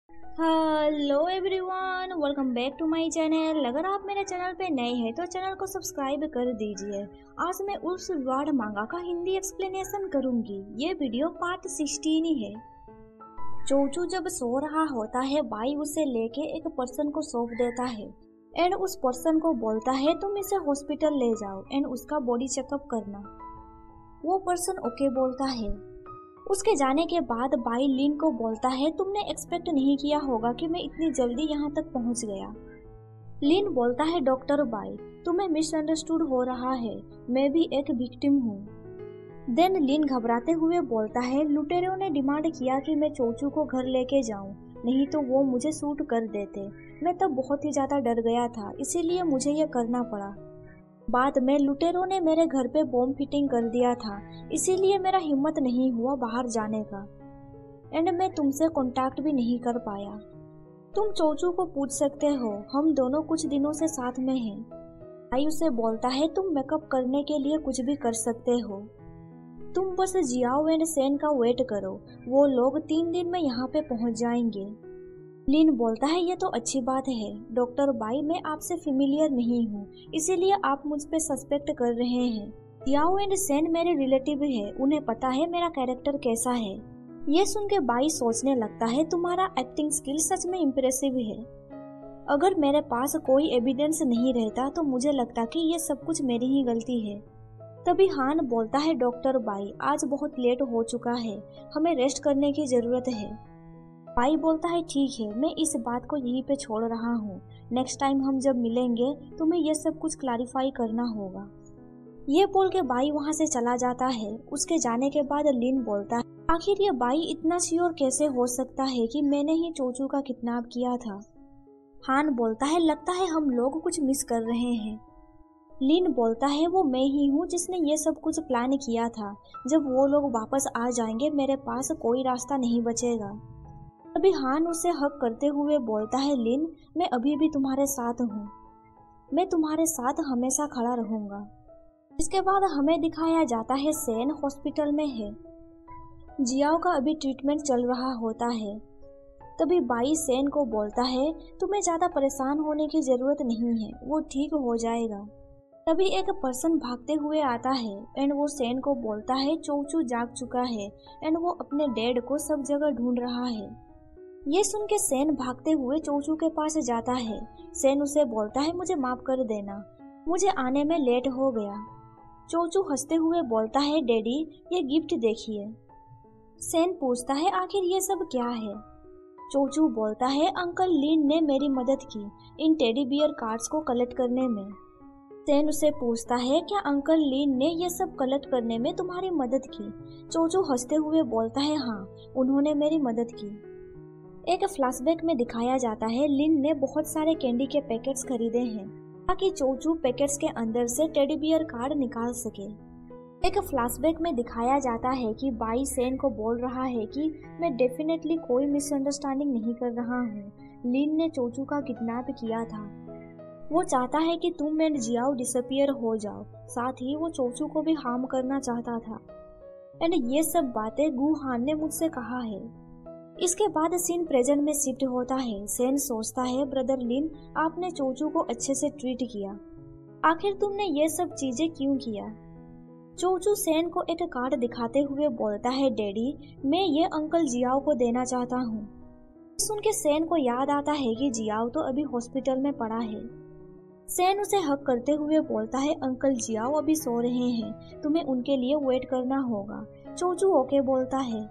Hello everyone, welcome back to my channel. अगर आप मेरे चैनल पे नए हैं तो चैनल को सब्सक्राइब कर दीजिए। आज मैं उस वर्ड मांगा का हिंदी एक्सप्लेनेशन करूंगी। ये वीडियो पार्ट 16 ही है। चोचू जब सो रहा होता है, बाई उसे लेके एक पर्सन को सौंप देता है एंड उस पर्सन को बोलता है तुम इसे हॉस्पिटल ले जाओ एंड उसका बॉडी चेकअप करना। वो पर्सन ओके बोलता है। उसके जाने के बाद बाई लिन को बोलता है तुमने एक्सपेक्ट नहीं किया होगा कि मैं इतनी जल्दी यहाँ तक पहुँच गया। लिन बोलता है डॉक्टर बाई, तुम्हें मिसअंडरस्टूड हो रहा है, मैं भी एक विक्टिम हूँ। देन लिन घबराते हुए बोलता है लुटेरों ने डिमांड किया कि मैं चोचू को घर लेके जाऊँ, नहीं तो वो मुझे शूट कर देते। मैं तब बहुत ही ज्यादा डर गया था, इसीलिए मुझे ये करना पड़ा। बाद में लुटेरों ने मेरे घर पे बॉम्ब फिटिंग कर दिया था, इसीलिए मेरा हिम्मत नहीं हुआ बाहर जाने का एंड मैं तुमसे कांटेक्ट भी नहीं कर पाया। तुम चोचू को पूछ सकते हो, हम दोनों कुछ दिनों से साथ में हैं। भाई उसे बोलता है तुम मेकअप करने के लिए कुछ भी कर सकते हो, तुम बस जियाओ एंड सेन का वेट करो, वो लोग 3 दिन में यहाँ पे पहुँच जाएंगे। लिन बोलता है ये तो अच्छी बात है डॉक्टर बाई, मैं आपसे फेमिलियर नहीं हूँ, इसीलिए आप मुझ पे सस्पेक्ट कर रहे हैं। जियाओ एंड सेन मेरे रिलेटिव है, उन्हें पता है मेरा कैरेक्टर कैसा है। ये सुन के बाई सोचने लगता है तुम्हारा एक्टिंग स्किल सच में इम्प्रेसिव है। अगर मेरे पास कोई एविडेंस नहीं रहता तो मुझे लगता कि ये सब कुछ मेरी ही गलती है। तभी हान बोलता है डॉक्टर बाई, आज बहुत लेट हो चुका है, हमें रेस्ट करने की जरूरत है। बाई बोलता है ठीक है, मैं इस बात को यहीं पे छोड़ रहा हूँ, नेक्स्ट टाइम हम जब मिलेंगे तुम्हें ये सब कुछ क्लैरिफाई करना होगा। ये बोल के बाई वहाँ से चला जाता है। उसके जाने के बाद लिन बोलता है आखिर ये बाई इतना श्योर कैसे हो सकता है कि मैंने ही चोचू का किडनैप किया था। हान बोलता है लगता है हम लोग कुछ मिस कर रहे हैं। लिन बोलता है वो मैं ही हूँ जिसने ये सब कुछ प्लान किया था, जब वो लोग वापस आ जाएंगे मेरे पास कोई रास्ता नहीं बचेगा। अभी हान उसे हक करते हुए बोलता है लिन, मैं अभी भी तुम्हारे साथ हूँ, मैं तुम्हारे साथ हमेशा खड़ा रहूंगा। इसके बाद हमें दिखाया जाता है सेन हॉस्पिटल में है। जियाओ का अभी ट्रीटमेंट चल रहा होता है। तभी बाई सेन को बोलता है तुम्हें ज्यादा परेशान होने की जरूरत नहीं है, वो ठीक हो जाएगा। तभी एक पर्सन भागते हुए आता है एंड वो सेन को बोलता है चोचू जाग चुका है एंड वो अपने डैड को सब जगह ढूंढ रहा है। ये सुन के सेन भागते हुए चोचू के पास जाता है। सेन उसे बोलता है मुझे माफ कर देना, मुझे आने में लेट हो गया। चोचू हंसते हुए बोलता है डैडी ये गिफ्ट देखिए। सेन पूछता है आखिर ये सब क्या है। चोचू बोलता है अंकल लिन ने मेरी मदद की इन टेडी बियर कार्ड्स को कलेक्ट करने में। सेन उसे पूछता है क्या अंकल लिन ने ये सब कलेक्ट करने में तुम्हारी मदद की। चोचू हंसते हुए बोलता है हाँ, उन्होंने मेरी मदद की। एक फ्लैशबैक में दिखाया जाता है लिन ने बहुत सारे कैंडी के पैकेट्स खरीदे हैं ताकि चोचू पैकेट्स के अंदर से टेडी बियर कार्ड निकाल सके। एक फ्लैशबैक में दिखाया जाता है कि बाई सेन को बोल रहा है कि मैं डेफिनेटली कोई मिसअंडरस्टैंडिंग नहीं कर रहा हूँ, लिन ने चोचू का किडनैप किया था, वो चाहता है कि तुम एंड जियाओ डिसअपियर हो जाओ, साथ ही वो चोचू को भी हार्म करना चाहता था एंड ये सब बातें गु हान ने मुझसे कहा है। इसके बाद सीन प्रेजेंट में शिफ्ट होता है। सेन सोचता है ब्रदर लिन आपने चोचू को अच्छे से ट्रीट किया, आखिर तुमने ये सब चीजें क्यों किया। चोचू सेन को एक कार्ड दिखाते हुए बोलता है डैडी मैं ये अंकल जियाओ को देना चाहता हूँ। सुन के सेन को याद आता है कि जियाओ तो अभी हॉस्पिटल में पड़ा है। सेन उसे हक करते हुए बोलता है अंकल जियाओ अभी सो रहे हैं, तुम्हें उनके लिए वेट करना होगा। चोचू ओके बोलता है।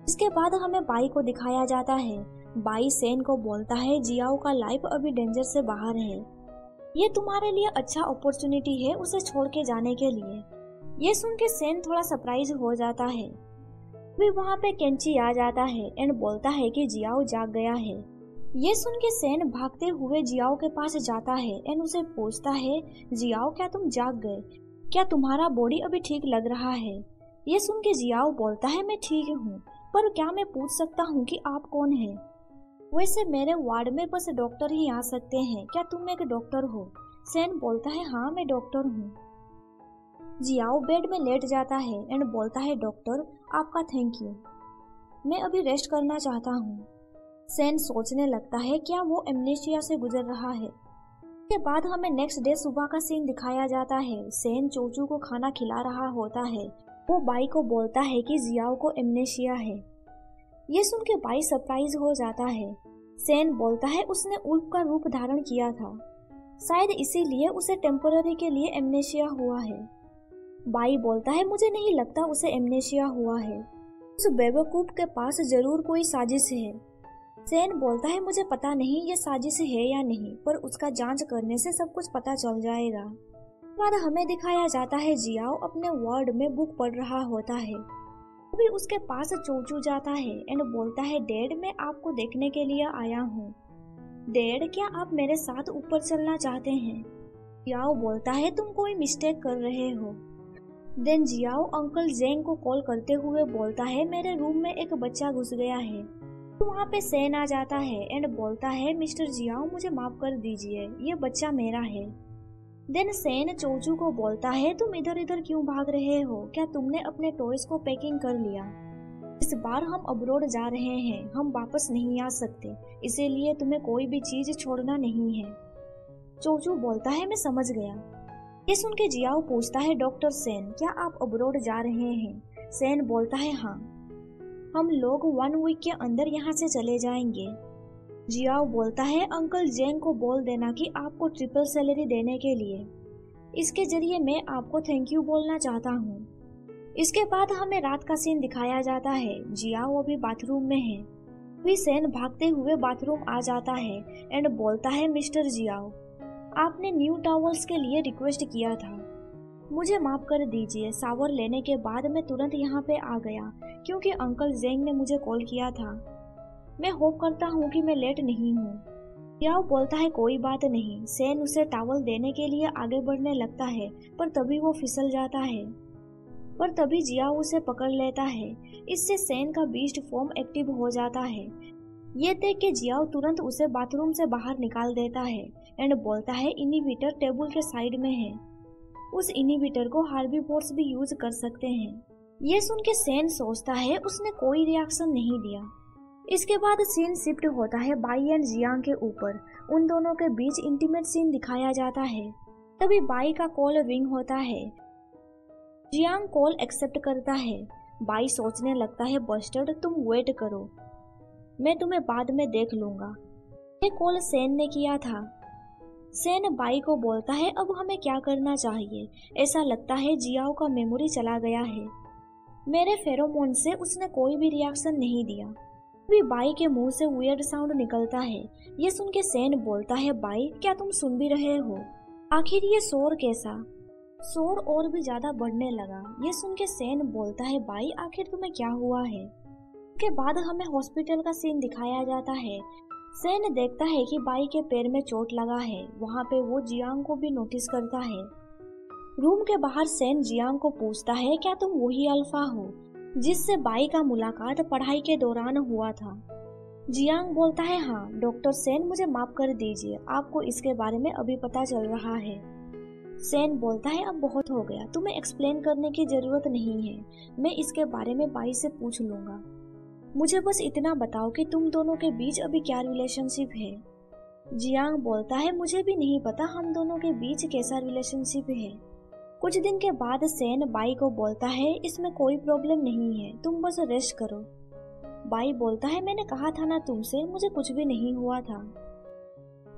इसके बाद हमें बाई को दिखाया जाता है। बाई सेन को बोलता है जियाओ का लाइफ अभी डेंजर से बाहर है, ये तुम्हारे लिए अच्छा अपॉर्चुनिटी है उसे छोड़ के जाने के लिए। ये सुन के सेन थोड़ा सरप्राइज हो जाता है। फिर वहाँ पे केंची आ जाता है एंड बोलता है कि जियाओ जाग गया है। ये सुन के सेन भागते हुए जियाओ के पास जाता है एंड उसे पूछता है जियाओ क्या तुम जाग गए, क्या तुम्हारा बॉडी अभी ठीक लग रहा है। ये सुन के जियाओ बोलता है मैं ठीक हूँ, पर क्या मैं पूछ सकता हूँ कि आप कौन हैं। वैसे मेरे वार्ड में बस डॉक्टर ही आ सकते हैं, क्या तुम एक डॉक्टर हो। सेन बोलता है हाँ मैं डॉक्टर हूँ। जियाओ बेड में लेट जाता है एंड बोलता है डॉक्टर आपका थैंक यू, मैं अभी रेस्ट करना चाहता हूँ। सेन सोचने लगता है क्या वो एमनेशिया से गुजर रहा है। के बाद हमें नेक्स्ट डे सुबह का सीन दिखाया जाता है। सेन चोचू को खाना खिला रहा होता है। वो बाई को बोलता है कि जियाओ को एमनेशिया है। ये सुन के बाई सरप्राइज हो जाता है। सेन बोलता है उसने उल्फ का रूप धारण किया था, शायद इसीलिए उसे टेम्पररी के लिए एमनेशिया हुआ है। बाई बोलता है मुझे नहीं लगता उसे एमनेशिया हुआ है, उस बेवकूफ के पास जरूर कोई साजिश है। सेन बोलता है मुझे पता नहीं ये साजिश है या नहीं, पर उसका जांच करने से सब कुछ पता चल जाएगा। बाद हमें दिखाया जाता है जियाओ अपने वार्ड में बुक पढ़ रहा होता है। अभी उसके पास चोचू जाता है एंड बोलता है डैड मैं आपको देखने के लिए आया हूँ। डैड क्या आप मेरे साथ ऊपर चलना चाहते हैं? जियाओ बोलता है तुम कोई मिस्टेक कर रहे हो। देन जियाओ अंकल जेंग को कॉल करते हुए बोलता है मेरे रूम में एक बच्चा घुस गया है। तो वहाँ पे सेन आ जाता है एंड बोलता है मिस्टर जियाओ मुझे माफ कर दीजिए, ये बच्चा मेरा है। देन सेन चोचू को बोलता है तुम इधर इधर क्यों भाग रहे हो, क्या तुमने अपने टॉयज को पैकिंग कर लिया? इस बार हम अब्रॉड जा रहे हैं, हम वापस नहीं आ सकते, इसीलिए तुम्हें कोई भी चीज छोड़ना नहीं है। चोचू बोलता है मैं समझ गया। ये सुन के जियाओ पूछता है डॉक्टर सेन क्या आप अब्रॉड जा रहे हैं? सेन बोलता है हाँ, हम लोग 1 वीक के अंदर यहाँ से चले जाएंगे। जियाओ बोलता है अंकल जेंग को बोल देना कि आपको ट्रिपल सैलरी देने के लिए, इसके जरिए मैं आपको थैंक यू बोलना चाहता हूँ। इसके बाद हमें रात का सीन दिखाया जाता है। जियाओ अभी बाथरूम में है। अभी सेन भागते हुए बाथरूम आ जाता है एंड बोलता है मिस्टर जियाओ आपने न्यू टॉवल्स के लिए रिक्वेस्ट किया था, मुझे माफ कर दीजिए। शावर लेने के बाद मैं तुरंत यहाँ पे आ गया क्योंकि अंकल जेंग ने मुझे कॉल किया था। मैं होप करता हूँ कि मैं लेट नहीं हूँ। जियाओ बोलता है कोई बात नहीं। सेन उसे टॉवल देने के लिए आगे बढ़ने लगता है पर तभी वो फिसल जाता है, पर तभी जियाओ उसे पकड़ लेता है। इससे सेन का बीस्ट फॉर्म एक्टिव हो जाता है। ये देख के जियाओ तुरंत उसे बाथरूम से बाहर निकाल देता है एंड बोलता है इनहिबिटर टेबल के साइड में है, उस इनहिबिटर को हार्बीवोर्स भी यूज कर सकते हैं। ये सुन के सेन सोचता है उसने कोई रिएक्शन नहीं दिया। इसके बाद सीन शिफ्ट होता है बाई एंड जियांग के ऊपर। उन दोनों के बीच इंटीमेट सीन दिखाया जाता है। तभी बाई का कॉल रिंग होता है। जियांग कॉल एक्सेप्ट करता है। बाई सोचने लगता है बस्टर्ड तुम वेट करो, मैं तुम्हें बाद में देख लूंगा। ये कॉल सेन ने किया था। सेन बाई को बोलता है अब हमें क्या करना चाहिए, ऐसा लगता है जियाओ का मेमोरी चला गया है। मेरे फेरोमोन से उसने कोई भी रिएक्शन नहीं दिया। अभी बाई के मुंह से वियर्ड साउंड निकलता है। ये सुन के सेन बोलता है बाई क्या तुम सुन भी रहे हो? आखिर ये शोर कैसा? शोर और भी ज्यादा बढ़ने लगा। ये सुन के सेन बोलता है बाई आखिर तुम्हें क्या हुआ है? के बाद हमें हॉस्पिटल का सीन दिखाया जाता है। सेन देखता है कि बाई के पैर में चोट लगा है। वहाँ पे वो जियांग को भी नोटिस करता है। रूम के बाहर सेन जियांग को पूछता है क्या तुम वही अल्फा हो जिससे बाई का मुलाकात पढ़ाई के दौरान हुआ था? जियांग बोलता है हाँ। डॉक्टर सेन मुझे माफ कर दीजिए, आपको इसके बारे में अभी पता चल रहा है। सेन बोलता है अब बहुत हो गया, तुम्हें एक्सप्लेन करने की जरूरत नहीं है, मैं इसके बारे में बाई से पूछ लूंगा। मुझे बस इतना बताओ कि तुम दोनों के बीच अभी क्या रिलेशनशिप है। जियांग बोलता है मुझे भी नहीं पता हम दोनों के बीच कैसा रिलेशनशिप है। कुछ दिन के बाद सेन बाई को बोलता है इसमें कोई प्रॉब्लम नहीं है, तुम बस रेस्ट करो। बाई बोलता है मैंने कहा था ना तुमसे, मुझे कुछ भी नहीं हुआ था।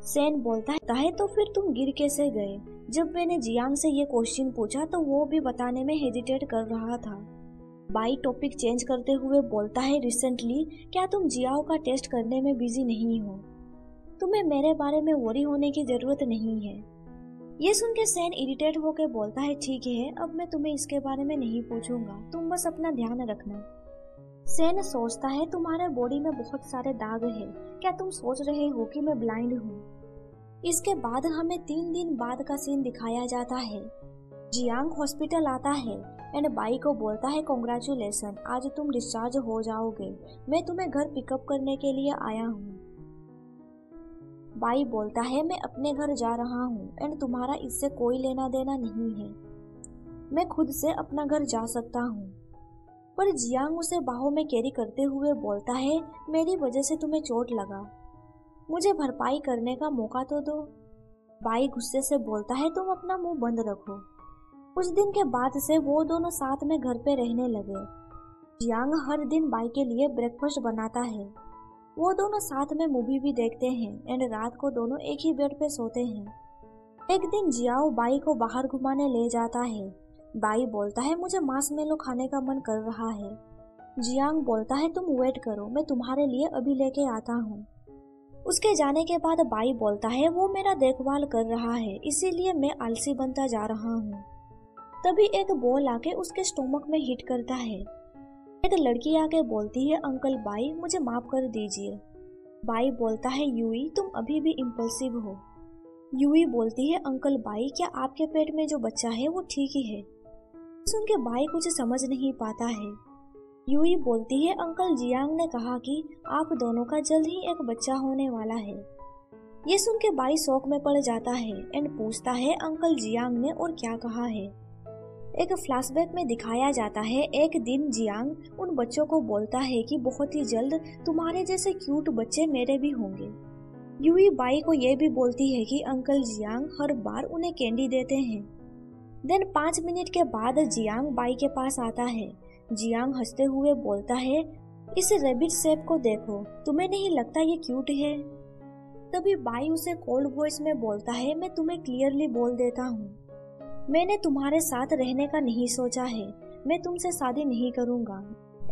सेन बोलता है तो फिर तुम गिर कैसे गए? जब मैंने जियांग से ये क्वेश्चन पूछा तो वो भी बताने में हेजिटेट कर रहा था। बाई टॉपिक चेंज करते हुए बोलता है रिसेंटली क्या तुम जियाओ का टेस्ट करने में बिजी नहीं हो? तुम्हें मेरे बारे में वरी होने की जरूरत नहीं है। ये सुन के सेन इरिटेट होकर बोलता है ठीक है, अब मैं तुम्हें इसके बारे में नहीं पूछूंगा, तुम बस अपना ध्यान रखना। सेन सोचता है तुम्हारे बॉडी में बहुत सारे दाग हैं, क्या तुम सोच रहे हो कि मैं ब्लाइंड हूँ? इसके बाद हमें 3 दिन बाद का सीन दिखाया जाता है। जियांग हॉस्पिटल आता है एंड बाई को बोलता है कॉन्ग्रेचुलेशन, आज तुम डिस्चार्ज हो जाओगे, मैं तुम्हें घर पिकअप करने के लिए आया हूँ। बाई बोलता है मैं अपने घर जा रहा हूँ एंड तुम्हारा इससे कोई लेना देना नहीं है, मैं खुद से अपना घर जा सकता हूँ। पर जियांग उसे बाहों में कैरी करते हुए बोलता है, मेरी वजह से तुम्हें चोट लगा, मुझे भरपाई करने का मौका तो दो। बाई गुस्से से बोलता है, तुम अपना मुंह बंद रखो। कुछ दिन के बाद से वो दोनों साथ में घर पे रहने लगे। जियांग हर दिन बाई के लिए ब्रेकफास्ट बनाता है। वो दोनों साथ में मूवी भी देखते हैं एंड रात को दोनों एक ही बेड पे सोते हैं। एक दिन जियाओ बाई को बाहर घुमाने ले जाता है। बाई बोलता है, मुझे मार्शमेलो खाने का मन कर रहा है। जियांग बोलता है, तुम वेट करो, मैं तुम्हारे लिए अभी लेके आता हूँ। उसके जाने के बाद बाई बोलता है, वो मेरा देखभाल कर रहा है, इसीलिए मैं आलसी बनता जा रहा हूँ। तभी एक बॉल आके उसके स्टोमक में हिट करता है। एक लड़की आके बोलती है, अंकल बाई, मुझे माफ कर दीजिए। बाई बोलता है, यूई तुम अभी भी इम्पल्सिव हो। यूई बोलती है, अंकल बाई, क्या आपके पेट में जो बच्चा है वो ठीक ही है? सुन के बाई कुछ समझ नहीं पाता है। यूई बोलती है, अंकल जियांग ने कहा कि आप दोनों का जल्द ही एक बच्चा होने वाला है। ये सुन के बाई शौक में पड़ जाता है एंड पूछता है, अंकल जियांग ने और क्या कहा है? एक फ्लैशबैक में दिखाया जाता है, एक दिन जियांग उन बच्चों को बोलता है कि बहुत ही जल्द तुम्हारे जैसे क्यूट बच्चे मेरे भी होंगे। यूई बाई को ये भी बोलती है कि अंकल जियांग हर बार उन्हें कैंडी देते हैं। देन 5 मिनट के बाद जियांग बाई के पास आता है। जियांग हंसते हुए बोलता है, इस रैबिट शेप को देखो, तुम्हें नहीं लगता ये क्यूट है? तभी बाई उसे कोल्ड वॉइस में बोलता है, मैं तुम्हें क्लियरली बोल देता हूँ, मैंने तुम्हारे साथ रहने का नहीं सोचा है, मैं तुमसे शादी नहीं करूँगा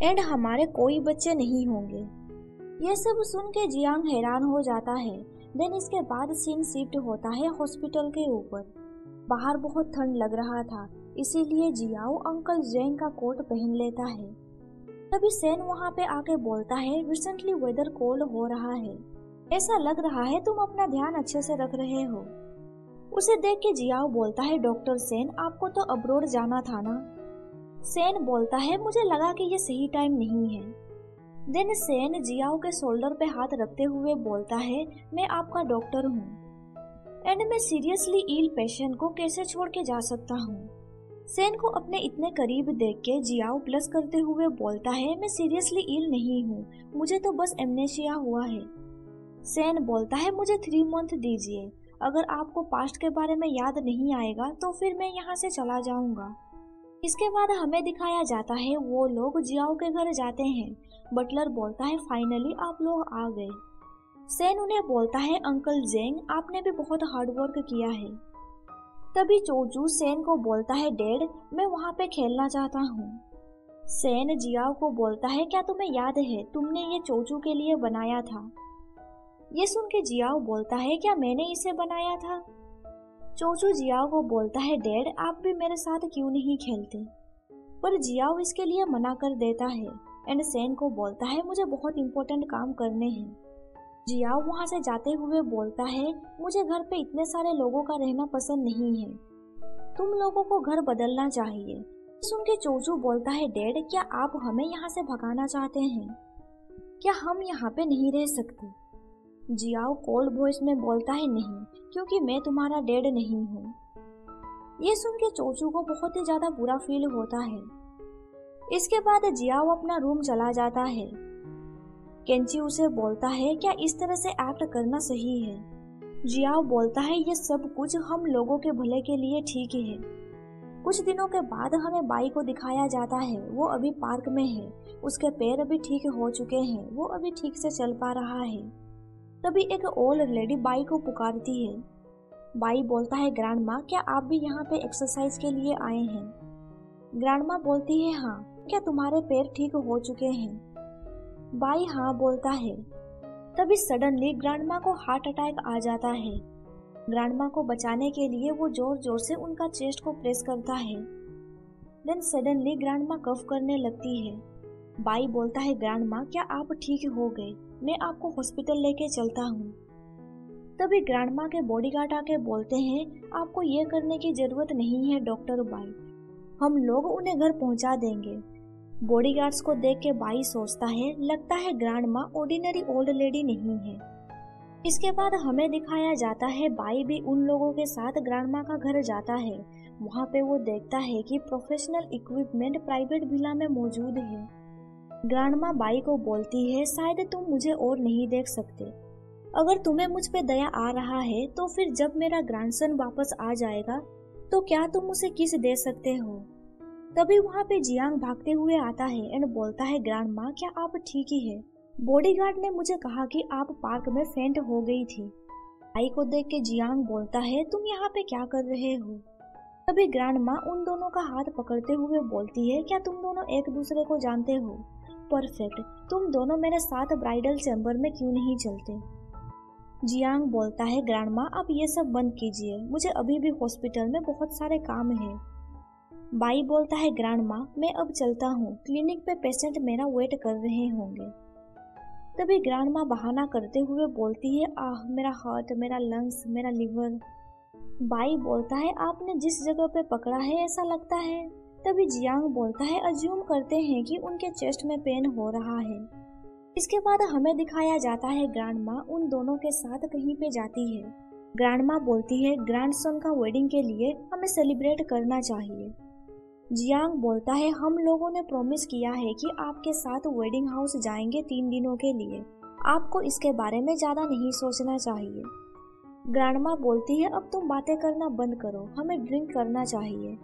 एंड हमारे कोई बच्चे नहीं होंगे। ये सब सुन के जियांग हैरान हो जाता है। देन इसके बाद सीन शिफ्ट होता है हॉस्पिटल के ऊपर। बाहर बहुत ठंड लग रहा था, इसीलिए जियाओ अंकल जेंग का कोट पहन लेता है। तभी सेन वहाँ पे आके बोलता है, रिसेंटली वेदर कोल्ड हो रहा है, ऐसा लग रहा है तुम अपना ध्यान अच्छे से रख रहे हो। उसे देख के जियाओ बोलता है, डॉक्टर सेन आपको तो अब्रोड जाना था ना? सेन बोलता है, मुझे लगा कि ये सही टाइम नहीं है। देन सेन जियाओ के शोल्डर पे हाथ रखते हुए बोलता है, मैं आपका डॉक्टर हूँ एंड मैं सीरियसली इल पेशेंट को कैसे छोड़ के जा सकता हूँ। सेन को अपने इतने करीब देख के जियाओ प्लस करते हुए बोलता है, मैं सीरियसली इल नहीं हूँ, मुझे तो बस एमनेशिया हुआ है। सेन बोलता है, मुझे 3 मंथ दीजिए, अगर आपको पास्ट के बारे में याद नहीं आएगा तो फिर मैं यहाँ से चला जाऊंगा। इसके बाद हमें दिखाया जाता है वो लोग जियाओ के घर जाते हैं। बटलर बोलता है, फाइनली आप लोग आ गए। सेन उन्हें बोलता है, अंकल जेंग आपने भी बहुत हार्ड वर्क किया है। तभी चोचू सेन को बोलता है, डैड मैं वहाँ पे खेलना चाहता हूँ। सेन जियाओ को बोलता है, क्या तुम्हें याद है तुमने ये चोचू के लिए बनाया था? ये सुन के जियाओ बोलता है, क्या मैंने इसे बनाया था? चोचू जियाओ को बोलता है, डैड आप भी मेरे साथ क्यों नहीं खेलते? पर जियाओ इसके लिए मना कर देता है एंड सेन को बोलता है, मुझे बहुत इंपॉर्टेंट काम करने हैं। जियाओ वहाँ से जाते हुए बोलता है, मुझे घर पे इतने सारे लोगों का रहना पसंद नहीं है, तुम लोगों को घर बदलना चाहिए। सुन के चोचू बोलता है, डैड क्या आप हमें यहाँ से भगाना चाहते हैं? क्या हम यहाँ पे नहीं रह सकते? जियाओ कोल्ड वॉइस में बोलता है, नहीं, क्योंकि मैं तुम्हारा डैड नहीं हूँ। ये सुन के चोचू को बहुत ही ज्यादा बुरा फील होता है। इसके बाद जियाओ अपना रूम चला जाता है। केंची उसे बोलता है, क्या इस तरह से एक्ट करना सही है? जियाओ बोलता है, ये सब कुछ हम लोगों के भले के लिए ठीक ही है। कुछ दिनों के बाद हमें बाई को दिखाया जाता है, वो अभी पार्क में है, उसके पैर अभी ठीक हो चुके हैं, वो अभी ठीक से चल पा रहा है। तभी एक ओल्ड लेडी बाई को पुकारती है। बाई बोलता है, ग्रैंडमा क्या आप भी यहाँ पे एक्सरसाइज के लिए आए हैं? ग्रैंडमा बोलती है, हाँ, क्या तुम्हारे पैर ठीक हो चुके हैं? बाई हाँ बोलता है। तभी सडनली ग्रैंडमा को हार्ट अटैक आ जाता है। ग्रैंडमा को बचाने के लिए वो जोर जोर से उनका चेस्ट को प्रेस करता है। देन सडनली ग्रैंडमा कफ करने लगती है। बाई बोलता है, ग्रैंडमा क्या आप ठीक हो गए? मैं आपको हॉस्पिटल लेके चलता हूँ। तभी ग्रैंडमा के बॉडीगार्ड आके बोलते हैं, आपको ये करने की जरूरत नहीं है डॉक्टर बाई, हम लोग उन्हें घर पहुँचा देंगे। बॉडीगार्ड्स को देख के बाई सोचता है, लगता है ग्रैंडमा ऑर्डिनरी ओल्ड लेडी नहीं है। इसके बाद हमें दिखाया जाता है बाई भी उन लोगों के साथ ग्रैंडमा का घर जाता है। वहाँ पे वो देखता है कि प्रोफेशनल इक्विपमेंट प्राइवेट विला में मौजूद है। ग्रैंडमा बाई को बोलती है, शायद तुम मुझे और नहीं देख सकते। अगर तुम्हें मुझ पे दया आ रहा है तो फिर जब मेरा ग्रैंडसन वापस आ जाएगा तो क्या तुम उसे किस दे सकते हो। तभी वहाँ पे जियांग भागते हुए आता है एंड बोलता है, ग्रैंडमा क्या आप ठीक ही है? बॉडीगार्ड ने मुझे कहा कि आप पार्क में फेंट हो गई थी। बाई को देख के जियांग बोलता है, तुम यहाँ पे क्या कर रहे हो? तभी ग्रैंडमा उन दोनों का हाथ पकड़ते हुए बोलती है, क्या तुम दोनों एक दूसरे को जानते हो? परफेक्ट, तुम दोनों मेरे साथ ब्राइडल चैम्बर में क्यों नहीं चलते? जियांग बोलता है, ग्रैंडमा आप ये सब बंद कीजिए, मुझे अभी भी हॉस्पिटल में बहुत सारे काम है। बाई बोलता है, ग्रैंडमा मैं अब चलता हूँ, क्लिनिक पे पेशेंट मेरा वेट कर रहे होंगे। तभी ग्रैंडमा बहाना करते हुए बोलती है, आह मेरा हार्ट, मेरा लंग्स, मेरा लिवर। बाई बोलता है, आपने जिस जगह पे पकड़ा है ऐसा लगता है। तभी जियांग बोलता है, अज्यूम करते हैं कि उनके चेस्ट में पेन हो रहा है। इसके बाद हमें दिखाया जाता है ग्रैंडमा उन दोनों के साथ कहीं पे जाती है। ग्रैंडमा बोलती है, ग्रैंडसन का वेडिंग के लिए हमें सेलिब्रेट करना चाहिए। जियांग बोलता है, हम लोगों ने प्रॉमिस किया है कि आपके साथ वेडिंग हाउस जाएंगे 3 दिनों के लिए, आपको इसके बारे में ज्यादा नहीं सोचना चाहिए। ग्रैंडमा बोलती है, अब तुम बातें करना बंद करो, हमें ड्रिंक करना चाहिए।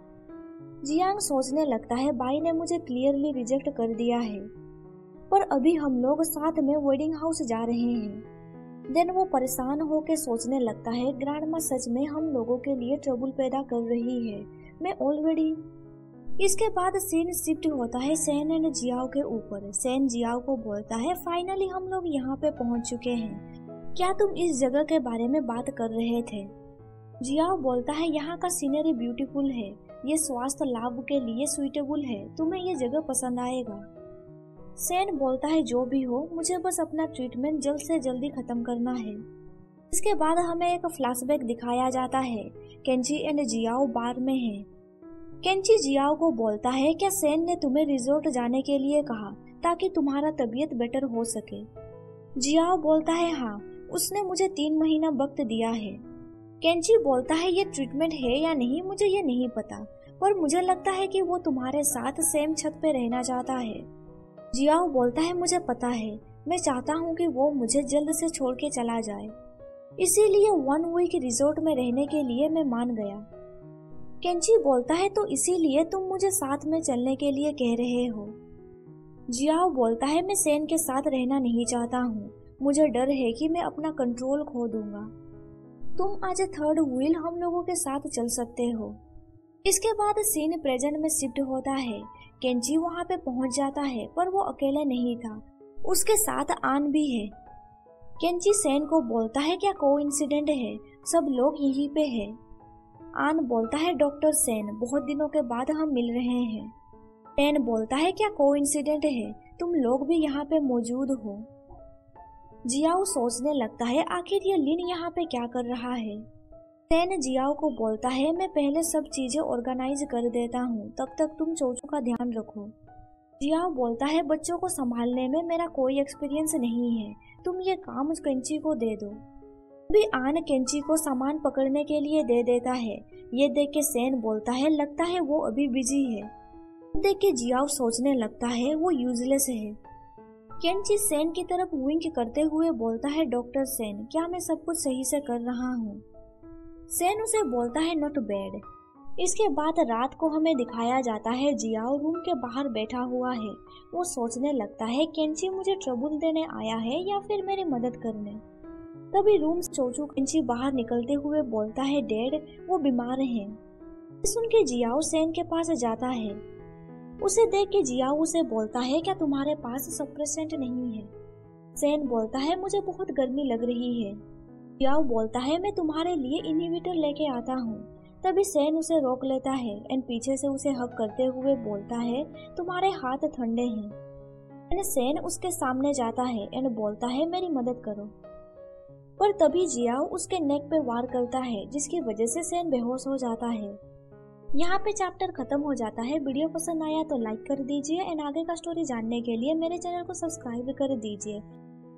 जियांग सोचने लगता है, बाई ने मुझे क्लियरली रिजेक्ट कर दिया है, पर अभी हम लोग साथ में वेडिंग हाउस जा रहे हैं। देन वो परेशान होकर सोचने लगता है, ग्रैंडमा सच में हम लोगों के लिए ट्रबल पैदा कर रही है, मैं ऑलरेडी। इसके बाद सीन शिफ्ट होता है सेन एंड जियाओ के ऊपर। सेन जियाओ को बोलता है, फाइनली हम लोग यहाँ पे पहुँच चुके हैं, क्या तुम इस जगह के बारे में बात कर रहे थे? जियाओ बोलता है, यहाँ का सीनरी ब्यूटीफुल है, ये स्वास्थ्य लाभ के लिए सुइटेबल है, तुम्हें ये जगह पसंद आएगा। सेन बोलता है, जो भी हो, मुझे बस अपना ट्रीटमेंट जल्द से जल्दी खत्म करना है। इसके बाद हमें एक फ्लैशबैक दिखाया जाता है। केंची एंड जियाओ बार में हैं। केंची जियाओ को बोलता है, क्या सेन ने तुम्हें रिजोर्ट जाने के लिए कहा ताकि तुम्हारा तबीयत बेटर हो सके? जियाओ बोलता है, हाँ, उसने मुझे 3 महीना वक्त दिया है। केंची बोलता है, ये ट्रीटमेंट है या नहीं मुझे ये नहीं पता, पर मुझे लगता है कि वो तुम्हारे साथ सेम छत पे रहना चाहता है। जियाओ बोलता है, मुझे पता है, मैं चाहता हूँ कि वो मुझे जल्द से छोड़ के चला जाए, इसीलिए 1 वीक रिजोर्ट में रहने के लिए मैं मान गया। केंची बोलता है, तो इसीलिए तुम मुझे साथ में चलने के लिए कह रहे हो? जियाओ बोलता है, मैं सेन के साथ रहना नहीं चाहता हूँ, मुझे डर है कि मैं अपना कंट्रोल खो दूंगा। तुम आज 3rd व्हील हम लोगों के साथ चल सकते हो। इसके बाद सीन प्रेजेंट में शिफ्ट होता है। केंची वहाँ पे पहुँच जाता है, पर वो अकेले नहीं था, उसके साथ आन भी है। केंची सेन को बोलता है, क्या कोइंसिडेंट है, सब लोग यहीं पे है। आन बोलता है, डॉक्टर सेन, बहुत दिनों के बाद हम मिल रहे हैं। सेन बोलता है, क्या कोइंसिडेंट है, तुम लोग भी यहाँ पे मौजूद हो। जियाओ सोचने लगता है, आखिर ये लिन यहाँ पे क्या कर रहा है। सेन जियाओ को बोलता है, मैं पहले सब चीजें ऑर्गेनाइज कर देता हूँ, तब तक तुम चोचू का ध्यान रखो। जियाओ बोलता है, बच्चों को संभालने में मेरा कोई एक्सपीरियंस नहीं है, तुम ये काम केंची को दे दो। अभी आन केंची को सामान पकड़ने के लिए दे देता है। ये देख के सेन बोलता है, लगता है वो अभी बिजी है। देख के जियाओ सोचने लगता है, वो यूजलेस है। केंची सेन की तरफ विंक करते हुए बोलता है, डॉक्टर सेन, क्या मैं सब कुछ सही से कर रहा हूँ? सेन उसे बोलता है, नॉट बैड। इसके बाद रात को हमें दिखाया जाता है, जियाओ रूम के बाहर बैठा हुआ है। वो सोचने लगता है, केंची मुझे ट्रबल देने आया है या फिर मेरी मदद करने। तभी रूम से चोचू केंची बाहर निकलते हुए बोलता है, डैड वो बीमार हैं। सुन के जियाओ सेन के पास जाता है। उसे देख के जियाओ उसे बोलता है, क्या तुम्हारे पास सप्रेसेंट नहीं है? सेन बोलता है, मुझे बहुत गर्मी लग रही है। जियाओ बोलता है, मैं तुम्हारे लिए इनहिबिटर लेके आता हूँ। तभी सेन उसे रोक लेता है एंड पीछे से उसे हग करते हुए बोलता है, तुम्हारे हाथ ठंडे हैं। सेन उसके सामने जाता है एंड बोलता है, मेरी मदद करो। पर तभी जियाओ उसके नेक पे वार करता है, जिसकी वजह से सेन बेहोश हो जाता है। यहाँ पे चैप्टर खत्म हो जाता है। वीडियो पसंद आया तो लाइक कर दीजिए एंड आगे का स्टोरी जानने के लिए मेरे चैनल को सब्सक्राइब कर दीजिए।